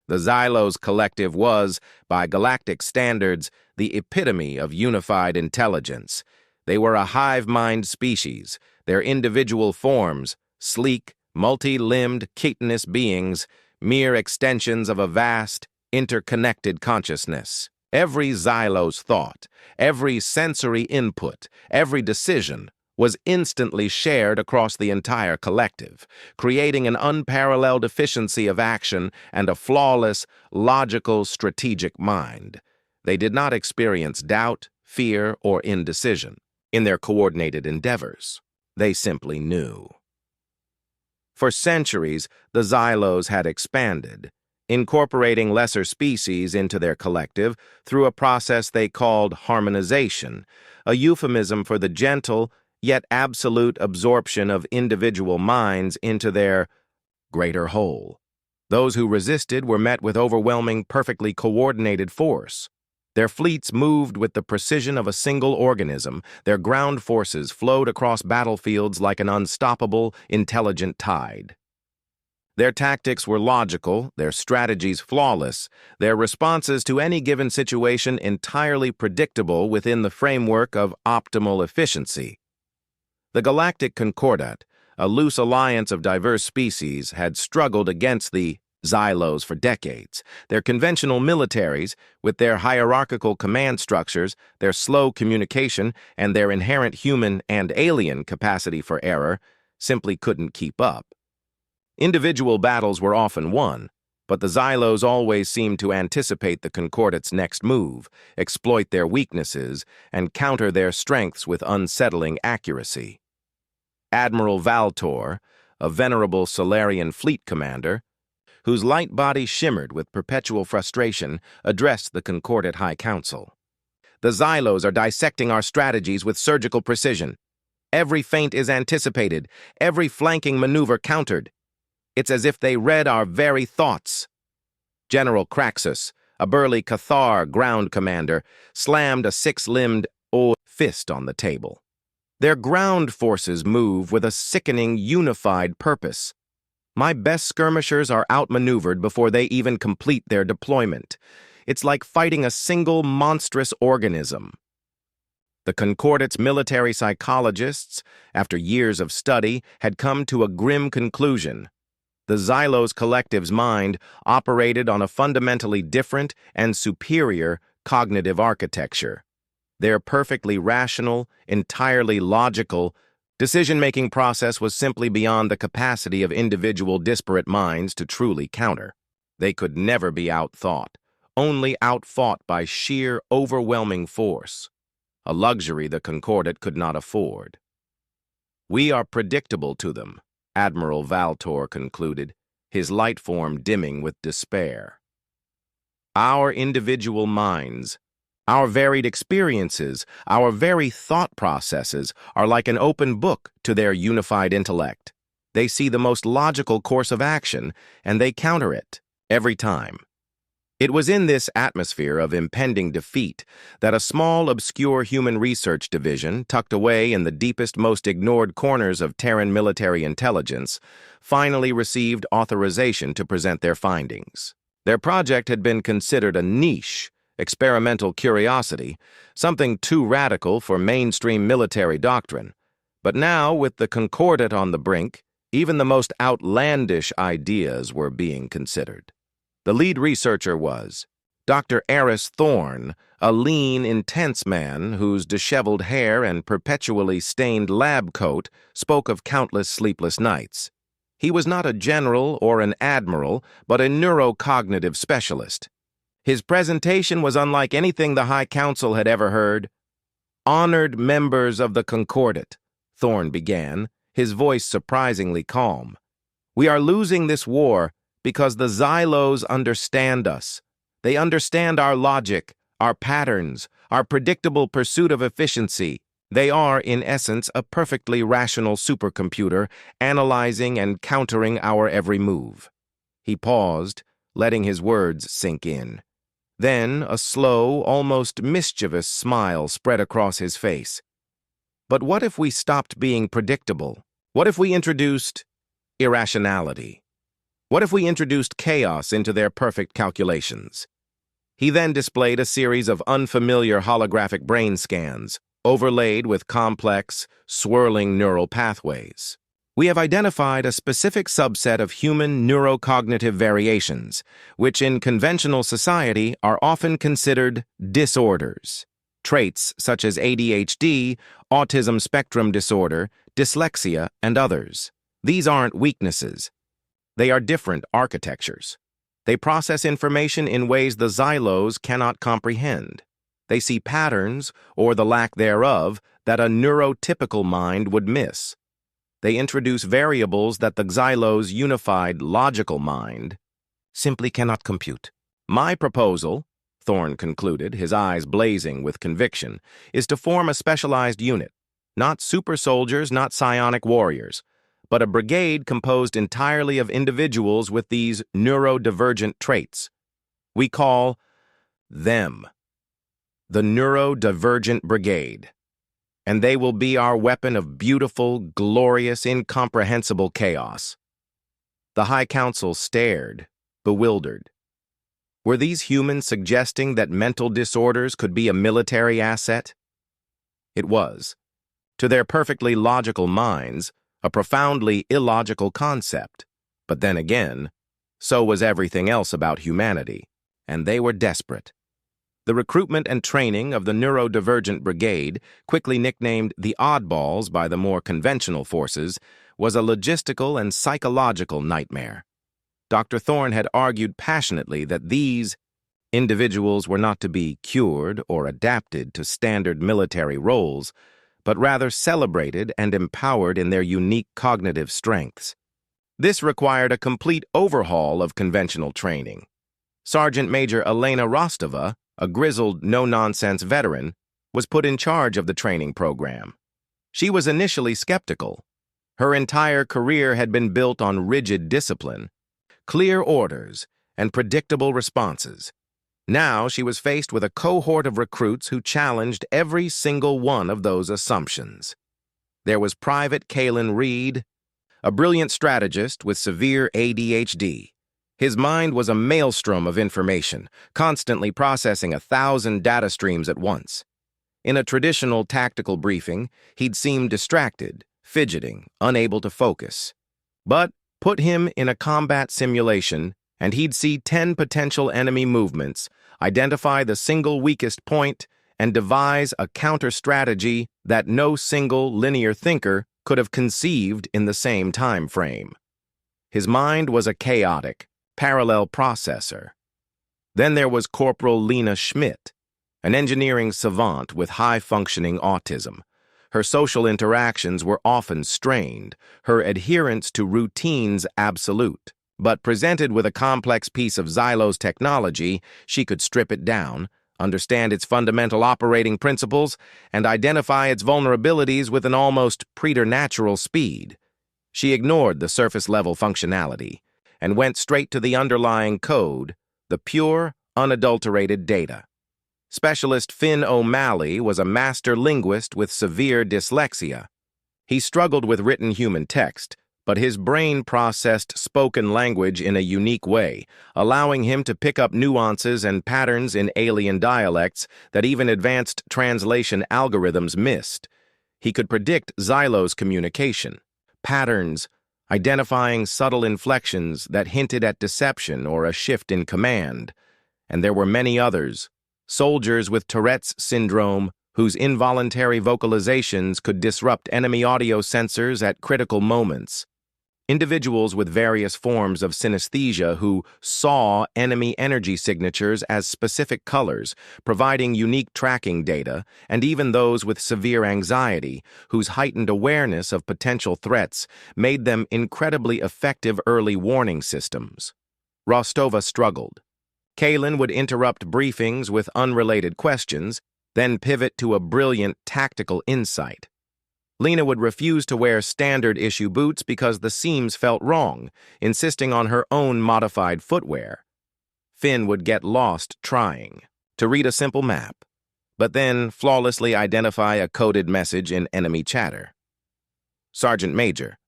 The Xylos Collective was, by galactic standards, the epitome of unified intelligence. They were a hive-mind species, their individual forms, sleek, multi-limbed, chitinous beings, mere extensions of a vast, interconnected consciousness. Every Xylos thought, every sensory input, every decision was instantly shared across the entire collective, creating an unparalleled efficiency of action and a flawless, logical, strategic mind. They did not experience doubt, fear, or indecision in their coordinated endeavors. They simply knew. For centuries, the Xylos had expanded, incorporating lesser species into their collective through a process they called harmonization, a euphemism for the gentle, yet absolute absorption of individual minds into their greater whole. Those who resisted were met with overwhelming, perfectly coordinated force. Their fleets moved with the precision of a single organism. Their ground forces flowed across battlefields like an unstoppable, intelligent tide. Their tactics were logical, their strategies flawless, their responses to any given situation entirely predictable within the framework of optimal efficiency. The Galactic Concordat, a loose alliance of diverse species, had struggled against the Xylos for decades. Their conventional militaries, with their hierarchical command structures, their slow communication, and their inherent human and alien capacity for error, simply couldn't keep up. Individual battles were often won, but the Xylos always seemed to anticipate the Concordat's next move, exploit their weaknesses, and counter their strengths with unsettling accuracy. Admiral Valtor, a venerable Solarian fleet commander, whose light body shimmered with perpetual frustration, addressed the Concordat High Council. The Xylos are dissecting our strategies with surgical precision. Every feint is anticipated, every flanking maneuver countered. It's as if they read our very thoughts. General Craxus, a burly Cathar ground commander, slammed a six-limbed fist on the table. Their ground forces move with a sickening, unified purpose. My best skirmishers are outmaneuvered before they even complete their deployment. It's like fighting a single monstrous organism. The Concordat's military psychologists, after years of study, had come to a grim conclusion. The Xylos Collective's mind operated on a fundamentally different and superior cognitive architecture. Their perfectly rational, entirely logical, decision-making process was simply beyond the capacity of individual disparate minds to truly counter. They could never be outthought, only outfought by sheer, overwhelming force, a luxury the Concordat could not afford. We are predictable to them, Admiral Valtor concluded, his light form dimming with despair. Our individual minds, our varied experiences, our very thought processes are like an open book to their unified intellect. They see the most logical course of action, and they counter it, every time. It was in this atmosphere of impending defeat that a small, obscure human research division, tucked away in the deepest, most ignored corners of Terran military intelligence, finally received authorization to present their findings. Their project had been considered a niche, experimental curiosity, something too radical for mainstream military doctrine. But now, with the Concordat on the brink, even the most outlandish ideas were being considered. The lead researcher was Dr. Eris Thorne, a lean, intense man whose disheveled hair and perpetually stained lab coat spoke of countless sleepless nights. He was not a general or an admiral, but a neurocognitive specialist. His presentation was unlike anything the High Council had ever heard. "Honored members of the Concordat," Thorne began, his voice surprisingly calm. "We are losing this war because the Xylos understand us. They understand our logic, our patterns, our predictable pursuit of efficiency. They are, in essence, a perfectly rational supercomputer, analyzing and countering our every move." He paused, letting his words sink in. Then a slow, almost mischievous smile spread across his face. "But what if we stopped being predictable? What if we introduced irrationality? What if we introduced chaos into their perfect calculations? He then displayed a series of unfamiliar holographic brain scans, overlaid with complex, swirling neural pathways. We have identified a specific subset of human neurocognitive variations, which in conventional society are often considered disorders. Traits such as ADHD, autism spectrum disorder, dyslexia, and others. These aren't weaknesses. They are different architectures. They process information in ways the Xylos cannot comprehend. They see patterns, or the lack thereof, that a neurotypical mind would miss. They introduce variables that the Xylos' unified logical mind simply cannot compute. My proposal, Thorne concluded, his eyes blazing with conviction, is to form a specialized unit, not super soldiers, not psionic warriors, but a brigade composed entirely of individuals with these neurodivergent traits. We call them the Neuro-divergent Brigade, and they will be our weapon of beautiful, glorious, incomprehensible chaos. The High Council stared, bewildered. Were these humans suggesting that mental disorders could be a military asset? It was. To their perfectly logical minds, a profoundly illogical concept. But then again, so was everything else about humanity, and they were desperate. The recruitment and training of the Neurodivergent Brigade, quickly nicknamed the Oddballs by the more conventional forces, was a logistical and psychological nightmare. Dr. Thorne had argued passionately that these individuals were not to be cured or adapted to standard military roles, but rather celebrated and empowered in their unique cognitive strengths. This required a complete overhaul of conventional training. Sergeant Major Elena Rostova, a grizzled, no-nonsense veteran, was put in charge of the training program. She was initially skeptical. Her entire career had been built on rigid discipline, clear orders, and predictable responses. Now she was faced with a cohort of recruits who challenged every single one of those assumptions. There was Private Kalen Reed, a brilliant strategist with severe ADHD. His mind was a maelstrom of information, constantly processing 1,000 data streams at once. In a traditional tactical briefing, he'd seem distracted, fidgeting, unable to focus. But put him in a combat simulation, and he'd see 10 potential enemy movements, identify the single weakest point, and devise a counter-strategy that no single linear thinker could have conceived in the same time frame. His mind was a chaotic, parallel processor. Then there was Corporal Lena Schmidt, an engineering savant with high-functioning autism. Her social interactions were often strained, her adherence to routines absolute. But presented with a complex piece of Xylos technology, she could strip it down, understand its fundamental operating principles, and identify its vulnerabilities with an almost preternatural speed. She ignored the surface-level functionality and went straight to the underlying code, the pure, unadulterated data. Specialist Finn O'Malley was a master linguist with severe dyslexia. He struggled with written human text, but his brain processed spoken language in a unique way, allowing him to pick up nuances and patterns in alien dialects that even advanced translation algorithms missed. He could predict Xylos communication, patterns, identifying subtle inflections that hinted at deception or a shift in command. And there were many others, soldiers with Tourette's syndrome, whose involuntary vocalizations could disrupt enemy audio sensors at critical moments. Individuals with various forms of synesthesia who saw enemy energy signatures as specific colors, providing unique tracking data, and even those with severe anxiety, whose heightened awareness of potential threats made them incredibly effective early warning systems. Rostova struggled. Kalen would interrupt briefings with unrelated questions, then pivot to a brilliant tactical insight. Lena would refuse to wear standard-issue boots because the seams felt wrong, insisting on her own modified footwear. Finn would get lost trying to read a simple map, but then flawlessly identify a coded message in enemy chatter. Sergeant Major,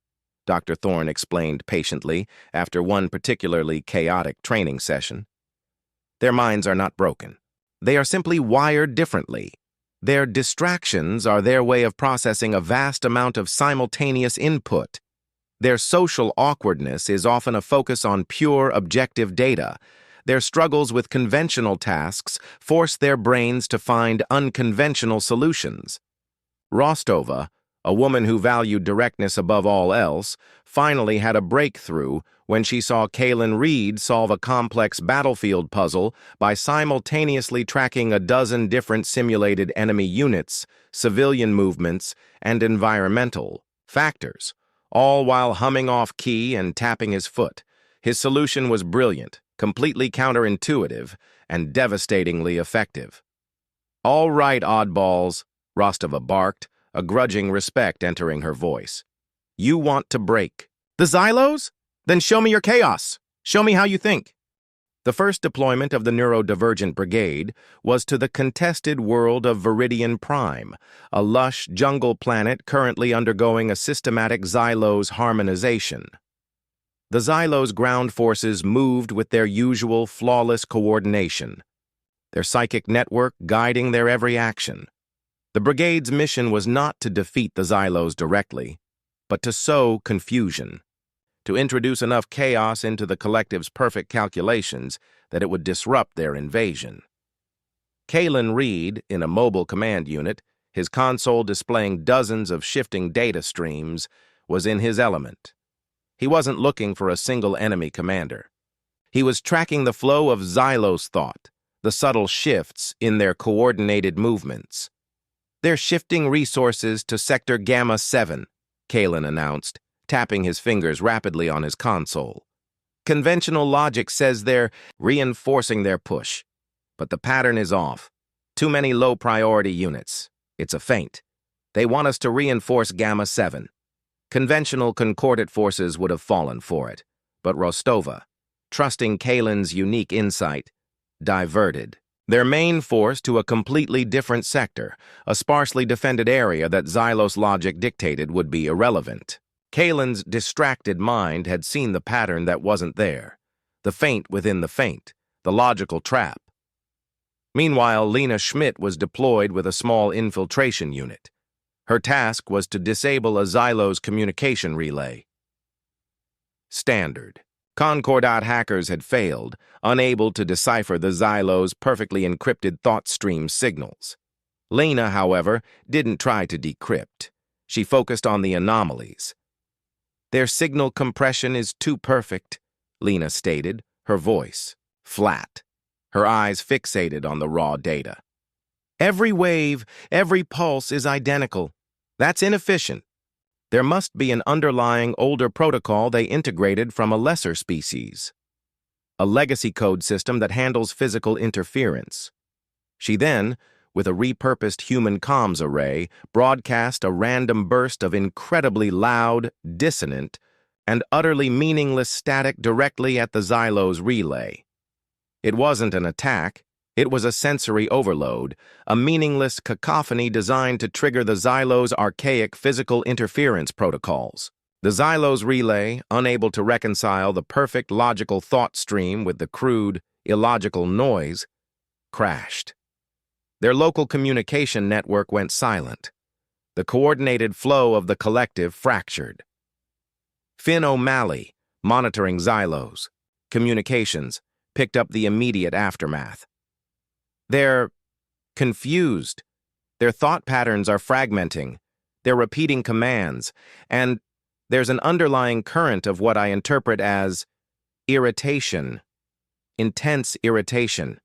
Dr. Thorne explained patiently after one particularly chaotic training session. Their minds are not broken. They are simply wired differently. Their distractions are their way of processing a vast amount of simultaneous input. Their social awkwardness is often a focus on pure objective data. Their struggles with conventional tasks force their brains to find unconventional solutions. Rostova, a woman who valued directness above all else, finally had a breakthrough when she saw Kaylin Reed solve a complex battlefield puzzle by simultaneously tracking a dozen different simulated enemy units, civilian movements, and environmental factors, all while humming off key and tapping his foot. His solution was brilliant, completely counterintuitive, and devastatingly effective. "All right, oddballs," Rostova barked, a grudging respect entering her voice. "You want to break the Xylos? Then show me your chaos. Show me how you think." The first deployment of the Neuro-divergent Brigade was to the contested world of Viridian Prime, a lush jungle planet currently undergoing a systematic Xylos harmonization. The Xylos ground forces moved with their usual flawless coordination, their psychic network guiding their every action. The Brigade's mission was not to defeat the Xylos directly, but to sow confusion, to introduce enough chaos into the Collective's perfect calculations that it would disrupt their invasion. Kaylin Reed, in a mobile command unit, his console displaying dozens of shifting data streams, was in his element. He wasn't looking for a single enemy commander. He was tracking the flow of Xylos thought, the subtle shifts in their coordinated movements. "They're shifting resources to Sector Gamma 7, Kaylin announced, tapping his fingers rapidly on his console. "Conventional logic says they're reinforcing their push, but the pattern is off. Too many low-priority units. It's a feint. They want us to reinforce Gamma 7. Conventional Concordat forces would have fallen for it, but Rostova, trusting Kaylin's unique insight, diverted their main force to a completely different sector, a sparsely defended area that Xylos logic dictated would be irrelevant. Kaylin's distracted mind had seen the pattern that wasn't there, the feint within the feint, the logical trap. Meanwhile, Lena Schmidt was deployed with a small infiltration unit. Her task was to disable a Xylos communication relay. Standard. Concordat hackers had failed, unable to decipher the Xylos' perfectly encrypted thought stream signals. Lena, however, didn't try to decrypt. She focused on the anomalies. "Their signal compression is too perfect," Lena stated, her voice flat, her eyes fixated on the raw data. "Every wave, every pulse is identical. That's inefficient. There must be an underlying older protocol they integrated from a lesser species. A legacy code system that handles physical interference." She then, with a repurposed human comms array, broadcast a random burst of incredibly loud, dissonant, and utterly meaningless static directly at the Xylos relay. It wasn't an attack. It was a sensory overload, a meaningless cacophony designed to trigger the Xylos' archaic physical interference protocols. The Xylos relay, unable to reconcile the perfect logical thought stream with the crude, illogical noise, crashed. Their local communication network went silent. The coordinated flow of the collective fractured. Finn O'Malley, monitoring Xylos communications, picked up the immediate aftermath. "They're confused. Their thought patterns are fragmenting. They're repeating commands, and there's an underlying current of what I interpret as irritation, intense irritation."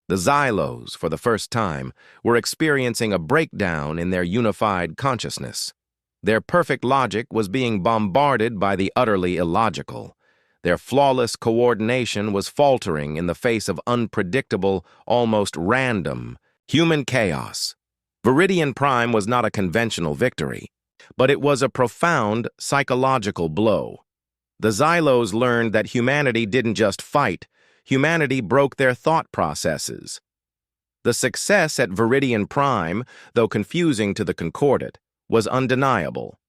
The Xylos, for the first time, were experiencing a breakdown in their unified consciousness. Their perfect logic was being bombarded by the utterly illogical. Their flawless coordination was faltering in the face of unpredictable, almost random, human chaos. Viridian Prime was not a conventional victory, but it was a profound psychological blow. The Xylos learned that humanity didn't just fight, humanity broke their thought processes. The success at Viridian Prime, though confusing to the Concordat, was undeniable.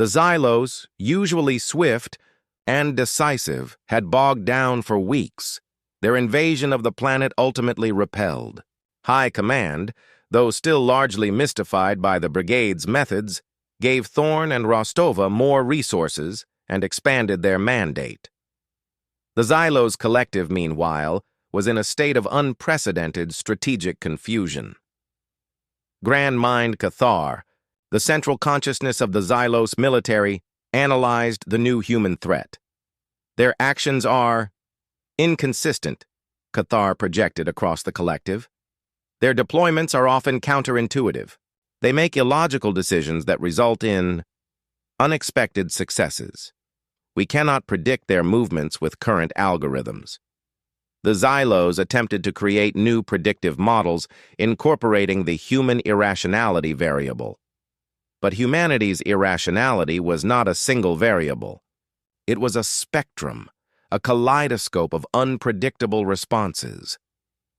The Xylos, usually swift and decisive, had bogged down for weeks. Their invasion of the planet ultimately repelled. High Command, though still largely mystified by the Brigade's methods, gave Thorne and Rostova more resources and expanded their mandate. The Xylos Collective, meanwhile, was in a state of unprecedented strategic confusion. Grand Mind Cathar, the central consciousness of the Xylos military, analyzed the new human threat. Their actions are inconsistent, Cathar projected across the collective. Their deployments are often counterintuitive. They make illogical decisions that result in unexpected successes. We cannot predict their movements with current algorithms. The Xylos attempted to create new predictive models incorporating the human irrationality variable. But humanity's irrationality was not a single variable. It was a spectrum, a kaleidoscope of unpredictable responses.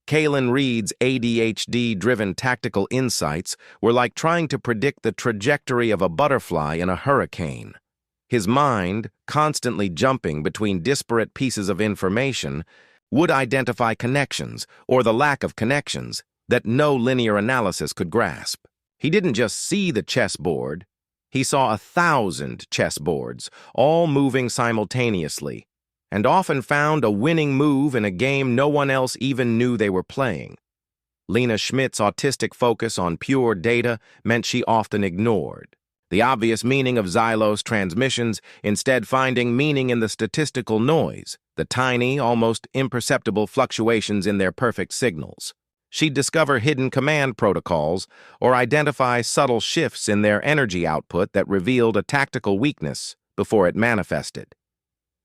Kalen Reed's ADHD-driven tactical insights were like trying to predict the trajectory of a butterfly in a hurricane. His mind, constantly jumping between disparate pieces of information, would identify connections, or the lack of connections, that no linear analysis could grasp. He didn't just see the chessboard, he saw 1,000 chessboards, all moving simultaneously, and often found a winning move in a game no one else even knew they were playing. Lena Schmidt's autistic focus on pure data meant she often ignored the obvious meaning of Xylos transmissions, instead finding meaning in the statistical noise, the tiny, almost imperceptible fluctuations in their perfect signals. She'd discover hidden command protocols or identify subtle shifts in their energy output that revealed a tactical weakness before it manifested.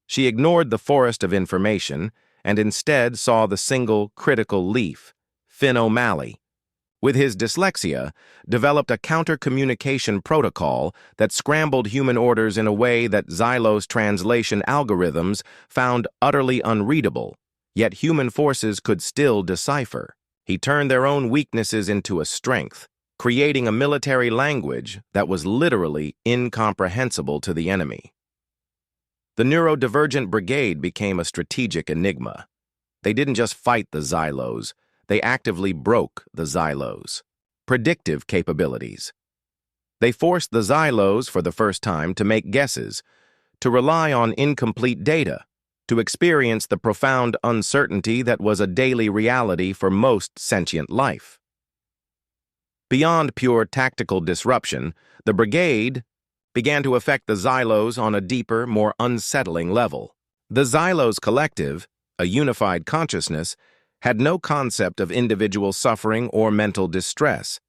She ignored the forest of information and instead saw the single critical leaf, Finn O'Malley. With his dyslexia, developed a counter-communication protocol that scrambled human orders in a way that Xylos translation algorithms found utterly unreadable, yet human forces could still decipher. He turned their own weaknesses into a strength, creating a military language that was literally incomprehensible to the enemy. The Neuro-divergent Brigade became a strategic enigma. They didn't just fight the Xylos, they actively broke the Xylos. Predictive capabilities. They forced the Xylos for the first time to make guesses, to rely on incomplete data, to experience the profound uncertainty that was a daily reality for most sentient life. Beyond pure tactical disruption, the Brigade began to affect the Xylos on a deeper, more unsettling level. The Xylos Collective, a unified consciousness, had no concept of individual suffering or mental distress.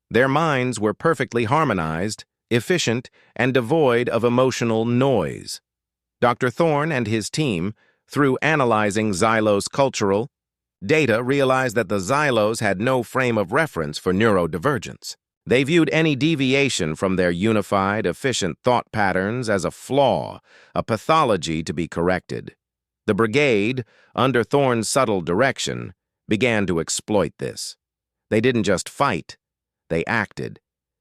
Their minds were perfectly harmonized, efficient, and devoid of emotional noise. Dr. Thorne and his team, through analyzing Xylos cultural data, realized that the Xylos had no frame of reference for neurodivergence. They viewed any deviation from their unified, efficient thought patterns as a flaw, a pathology to be corrected. The Brigade, under Thorne's subtle direction, began to exploit this. They didn't just fight, they acted.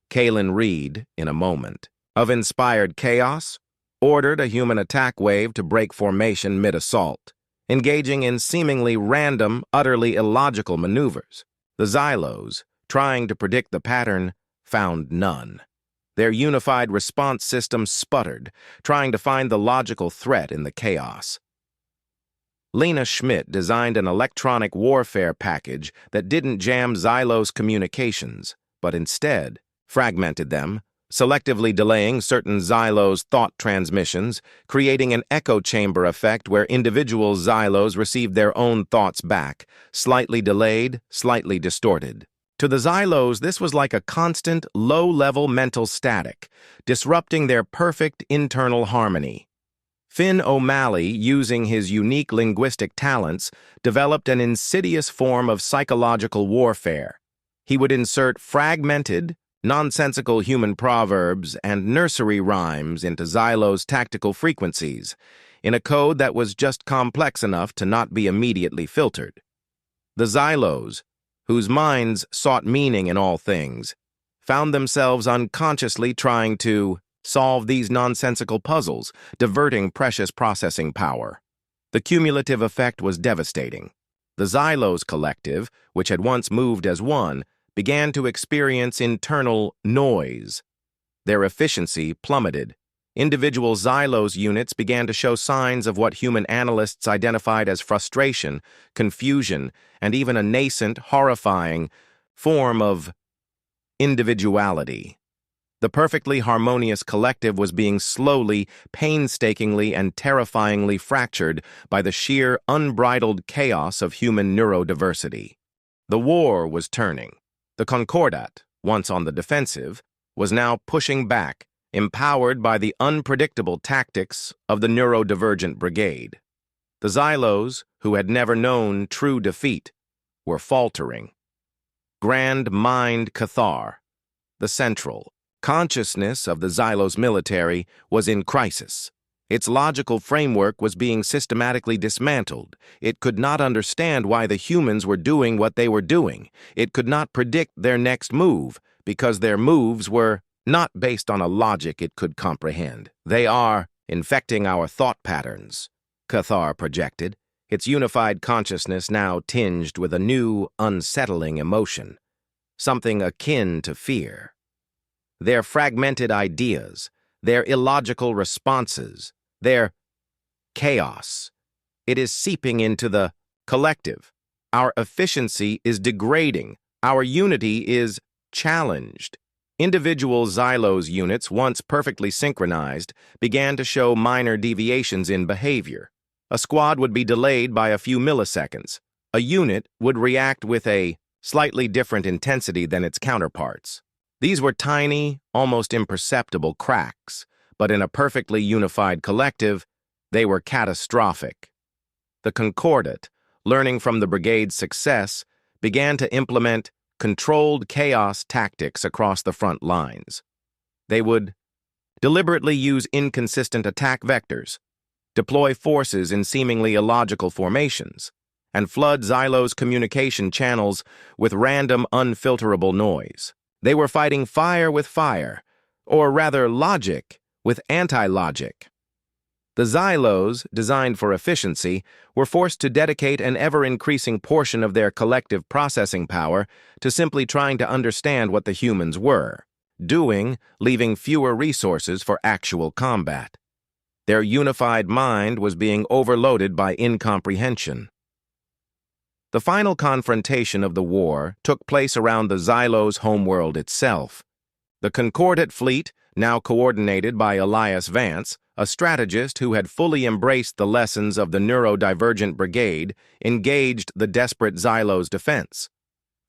Kalen Reed, in a moment of inspired chaos, ordered a human attack wave to break formation mid-assault, engaging in seemingly random, utterly illogical maneuvers. The Xylos, trying to predict the pattern, found none. Their unified response system sputtered, trying to find the logical threat in the chaos. Lena Schmidt designed an electronic warfare package that didn't jam Xylos communications, but instead fragmented them, selectively delaying certain Xylos thought transmissions, creating an echo chamber effect where individual Xylos received their own thoughts back, slightly delayed, slightly distorted. To the Xylos, this was like a constant, low-level mental static, disrupting their perfect internal harmony. Finn O'Malley, using his unique linguistic talents, developed an insidious form of psychological warfare. He would insert fragmented, nonsensical human proverbs and nursery rhymes into Xylos' tactical frequencies, in a code that was just complex enough to not be immediately filtered. The Xylos, whose minds sought meaning in all things, found themselves unconsciously trying to solve these nonsensical puzzles, diverting precious processing power. The cumulative effect was devastating. The Xylos Collective, which had once moved as one, began to experience internal noise. Their efficiency plummeted. Individual Xylos units began to show signs of what human analysts identified as frustration, confusion, and even a nascent, horrifying form of individuality. The perfectly harmonious collective was being slowly, painstakingly, and terrifyingly fractured by the sheer, unbridled chaos of human neurodiversity. The war was turning. The Concordat, once on the defensive, was now pushing back, empowered by the unpredictable tactics of the Neuro-divergent Brigade. The Xylos, who had never known true defeat, were faltering. Grand Mind Cathar, the central consciousness of the Xylos military, was in crisis. Its logical framework was being systematically dismantled. It could not understand why the humans were doing what they were doing. It could not predict their next move, because their moves were not based on a logic it could comprehend. They are infecting our thought patterns, Cathar projected, its unified consciousness now tinged with a new, unsettling emotion, something akin to fear. Their fragmented ideas, their illogical responses, their chaos. It is seeping into the collective. Our efficiency is degrading. Our unity is challenged. Individual Xylos units, once perfectly synchronized, began to show minor deviations in behavior. A squad would be delayed by a few milliseconds. A unit would react with a slightly different intensity than its counterparts. These were tiny, almost imperceptible cracks, but in a perfectly unified collective, they were catastrophic. The Concordat, learning from the brigade's success, began to implement controlled chaos tactics across the front lines. They would deliberately use inconsistent attack vectors, deploy forces in seemingly illogical formations, and flood Xylos communication channels with random, unfilterable noise. They were fighting fire with fire, or rather logic with anti-logic. The Xylos, designed for efficiency, were forced to dedicate an ever-increasing portion of their collective processing power to simply trying to understand what the humans were doing, leaving fewer resources for actual combat. Their unified mind was being overloaded by incomprehension. The final confrontation of the war took place around the Xylos homeworld itself. The Concordat fleet, now coordinated by Elias Vance, a strategist who had fully embraced the lessons of the Neuro-divergent Brigade, engaged the desperate Xylos defense.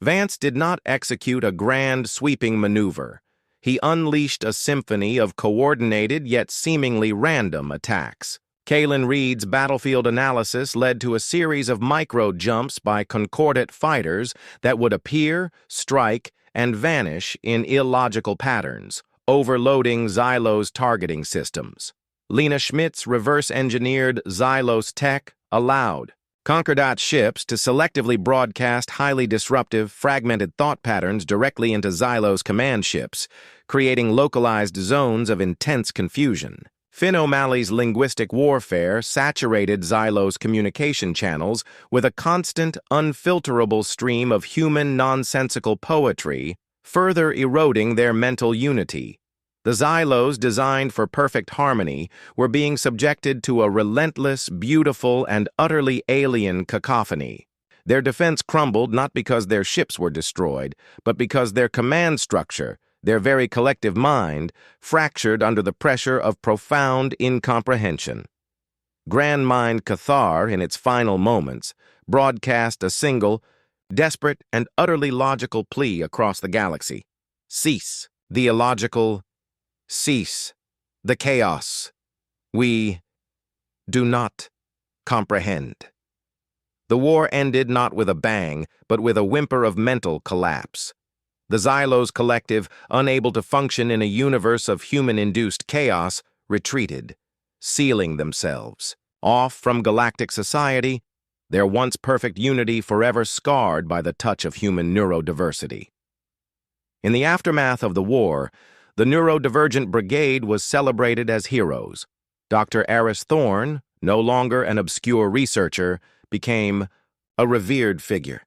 Vance did not execute a grand, sweeping maneuver. He unleashed a symphony of coordinated yet seemingly random attacks. Kalen Reed's battlefield analysis led to a series of micro-jumps by Concordat fighters that would appear, strike, and vanish in illogical patterns, overloading Xylos targeting systems. Lena Schmidt's reverse-engineered Xylos tech allowed Concordat ships to selectively broadcast highly disruptive, fragmented thought patterns directly into Xylos command ships, creating localized zones of intense confusion. Finn O'Malley's linguistic warfare saturated Xylos communication channels with a constant, unfilterable stream of human nonsensical poetry, further eroding their mental unity. The Xylos, designed for perfect harmony, were being subjected to a relentless, beautiful, and utterly alien cacophony. Their defense crumbled not because their ships were destroyed, but because their command structure, their very collective mind, fractured under the pressure of profound incomprehension. Grand Mind Cathar, in its final moments, broadcast a single, desperate, and utterly logical plea across the galaxy. Cease the illogical. Cease the chaos. We do not comprehend. The war ended not with a bang, but with a whimper of mental collapse. The Xylos Collective, unable to function in a universe of human-induced chaos, retreated, sealing themselves off from galactic society, their once perfect unity forever scarred by the touch of human neurodiversity. In the aftermath of the war, The Neuro-divergent Brigade was celebrated as heroes. Dr. Aris Thorne, no longer an obscure researcher, became a revered figure.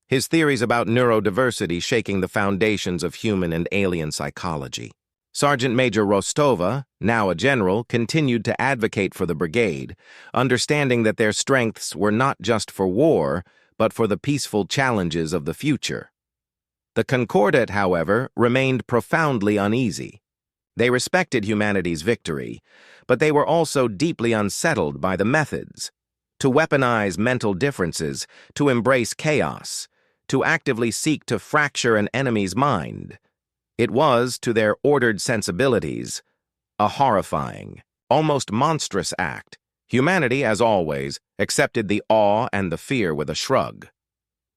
His theories about neurodiversity shaking the foundations of human and alien psychology. Sergeant Major Rostova, now a general, continued to advocate for the brigade, understanding that their strengths were not just for war, but for the peaceful challenges of the future. The Concordat, however, remained profoundly uneasy. They respected humanity's victory, but they were also deeply unsettled by the methods. To weaponize mental differences, to embrace chaos, to actively seek to fracture an enemy's mind. It was, to their ordered sensibilities, a horrifying, almost monstrous act. Humanity, as always, accepted the awe and the fear with a shrug.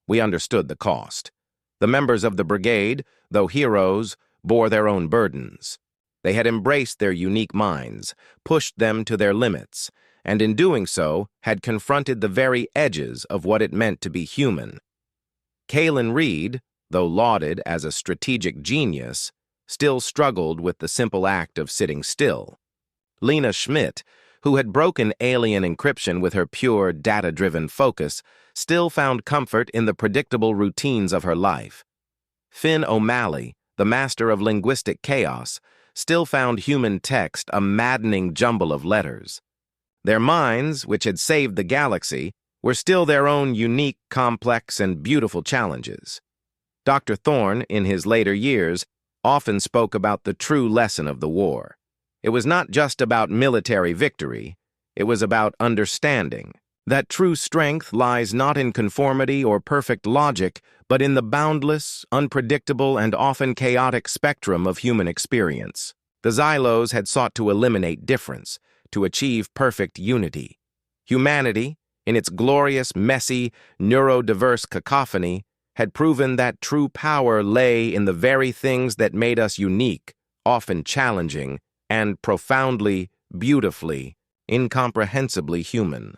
We understood the cost. The members of the brigade, though heroes, bore their own burdens. They had embraced their unique minds, pushed them to their limits, and in doing so, had confronted the very edges of what it meant to be human. Kalen Reed, though lauded as a strategic genius, still struggled with the simple act of sitting still. Lena Schmidt, who had broken alien encryption with her pure, data-driven focus, still found comfort in the predictable routines of her life. Finn O'Malley, the master of linguistic chaos, still found human text a maddening jumble of letters. Their minds, which had saved the galaxy, were still their own unique, complex, and beautiful challenges. Dr. Thorne, in his later years, often spoke about the true lesson of the war. It was not just about military victory, it was about understanding that true strength lies not in conformity or perfect logic, but in the boundless, unpredictable, and often chaotic spectrum of human experience. The Xylos had sought to eliminate difference, to achieve perfect unity. Humanity, in its glorious, messy, neurodiverse cacophony, had proven that true power lay in the very things that made us unique, often challenging, and profoundly, beautifully, incomprehensibly human.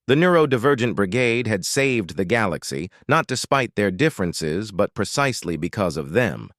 The Neurodivergent Brigade had saved the galaxy, not despite their differences, but precisely because of them.